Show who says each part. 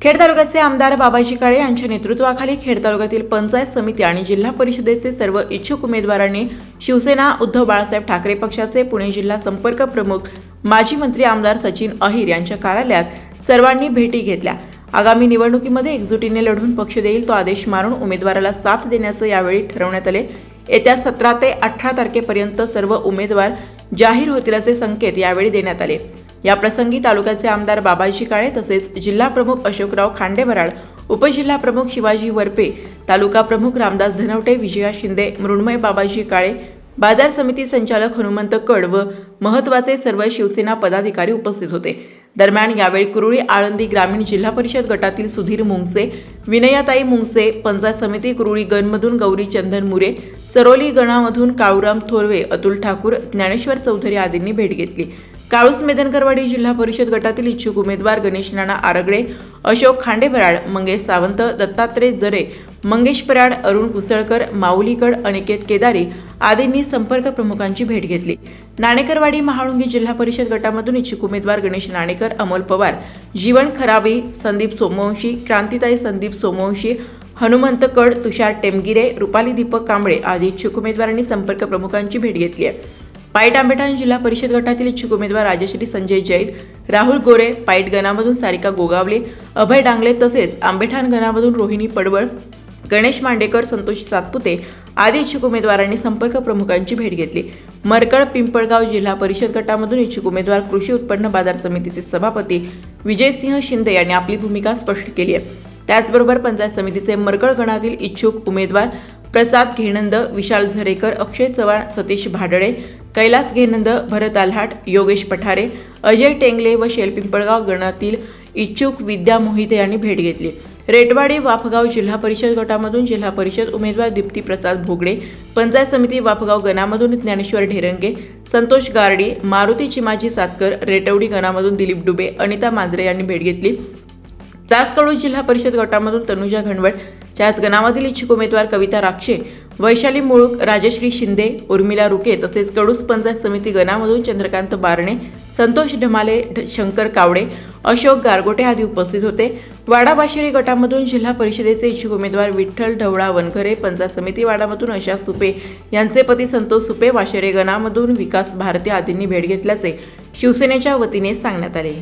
Speaker 1: खेड तालुक्याचे आमदार बाबाजी काळे यांच्या नेतृत्वाखाली खेड तालुक्यातील पंचायत समिती आणि जिल्हा परिषदेचे सर्व इच्छुक उमेदवारांनी शिवसेना उद्धव बाळासाहेब ठाकरे पक्षाचे पुणे जिल्हा संपर्क प्रमुख माजी मंत्री आमदार सचिन अहिर यांच्या कार्यालयात सर्वांनी भेटी घेतल्या। आगामी निवडणुकीमध्ये एकजुटीने लढून पक्ष देईल तो आदेश मारून उमेदवाराला साथ देण्याचं यावेळी ठरवण्यात आले। येत्या 17 ते 18 तारखेपर्यंत सर्व उमेदवार जाहीर होतील असे संकेत यावेळी देण्यात आले। या प्रसंगी तालुक्याचे आमदार बाबाजी काळे तसेच जिल्हा प्रमुख अशोकराव खांडेबराड, उपजिल्हा प्रमुख शिवाजी वरपे, तालुका प्रमुख रामदास धनवटे, विजया शिंदे, मृण्मय बाबाजी काळे, बाजार समिती संचालक हनुमंत कड व महत्वाचे सर्व शिवसेना पदाधिकारी उपस्थित होते। दरम्यान यावेळी कुरुळी आळंदी ग्रामीण जिल्हा परिषद गटातील सुधीर मुंगसे, विनयाताई मुंगसे, पंचायत समिती कुरुळी गणमधून गौरी चंदन मुरे, सरोली गणामधून काळूराम थोरवे, अतुल ठाकूर, ज्ञानेश्वर चौधरी आदींनी भेट घेतली। काळूस मेदनकरवाडी जिल्हा परिषद गटातील इच्छुक उमेदवार गणेश नाना आरगडे, अशोक खांडेबराड, मंगेश सावंत, दत्तात्रय जरे, मंगेश पराड, अरुण कुसळकर, माऊलीकड, अनिकेत केदारी आदींनी संपर्क प्रमुखांची भेट घेतली। नाणेकरवाडी महाळुंगी जिल्हा परिषद गटामधून इच्छुक उमेदवार गणेश नाणेकर, अमोल पवार, जीवन खराबी, संदीप सोमवंशी, क्रांतिताई संदीप सोमवंशी, हनुमंत कड, तुषार टेमगिरे, रुपाली दीपक कांबळे आदी इच्छुक उमेदवारांनी संपर्क प्रमुखांची भेट घेतली आहे। पाईट आंबेठाण जिल्हा परिषद गटातील इच्छुक उमेदवार राजश्री संजय जैद, राहुल गोरे, पाईट गणामधून सारिका गोगावले, अभय डांगले तसेच आंबेठाण गणामधून रोहिणी पडवळ, गणेश मांडेकर, संतोष सातपुते आदी इच्छुक उमेदवारांनी संपर्क प्रमुखांची भेट घेतली। मरकळ पिंपळगाव जिल्हा परिषद गटामधून इच्छुक उमेदवार कृषी उत्पन्न बाजार समितीचे सभापती विजयसिंह शिंदे यांनी आपली भूमिका स्पष्ट केली आहे। त्याचबरोबर पंचायत समितीचे मरकळ गणातील इच्छुक उमेदवार प्रसाद घेनंद, विशाल झरेकर, अक्षय चव्हाण, सतीश भाडळे, कैलास घेनंद, भरत आल्हाट, योगेश पठारे, अजय टेंगले व शेलपिंपळगाव गणातील इच्छुक विद्या मोहिते यांनी भेट घेतली। रेटवाडी वाफगाव जिल्हा परिषद गटामधून जिल्हा परिषद उमेदवार दीप्ती प्रसाद भोगडे, पंचायत समिती वाफगाव गणामधून ज्ञानेश्वर ढेरंगे, संतोष गारडी, मारुती चिमाजी सातकर, रेटवडी गणामधून दिलीप डुबे, अनिता मांजरे यांनी भेट घेतली। चासकडू जिल्हा परिषद गटामधून तनुजा घनवट, चास गणामधील इच्छुक उमेदवार कविता राक्षे, वैशाली मुळूक, राजश्री शिंदे, उर्मिला रुके तसेच कडूस पंचायत समिती गणामधून चंद्रकांत बारणे, संतोष ढमाले, शंकर कावडे, अशोक गारगोटे आदी उपस्थित होते। वाडाबाशिरी गटामधून जिल्हा परिषदेचे इच्छुक उमेदवार विठ्ठल ढवळा वनखरे, पंचायत समिती वाडामधून आशा सुपे यांचे पती संतोष सुपे, वाशेरे गणामधून विकास भारती आदींनी भेट घेतल्याचे शिवसेनेच्या वतीने सांगण्यात आले।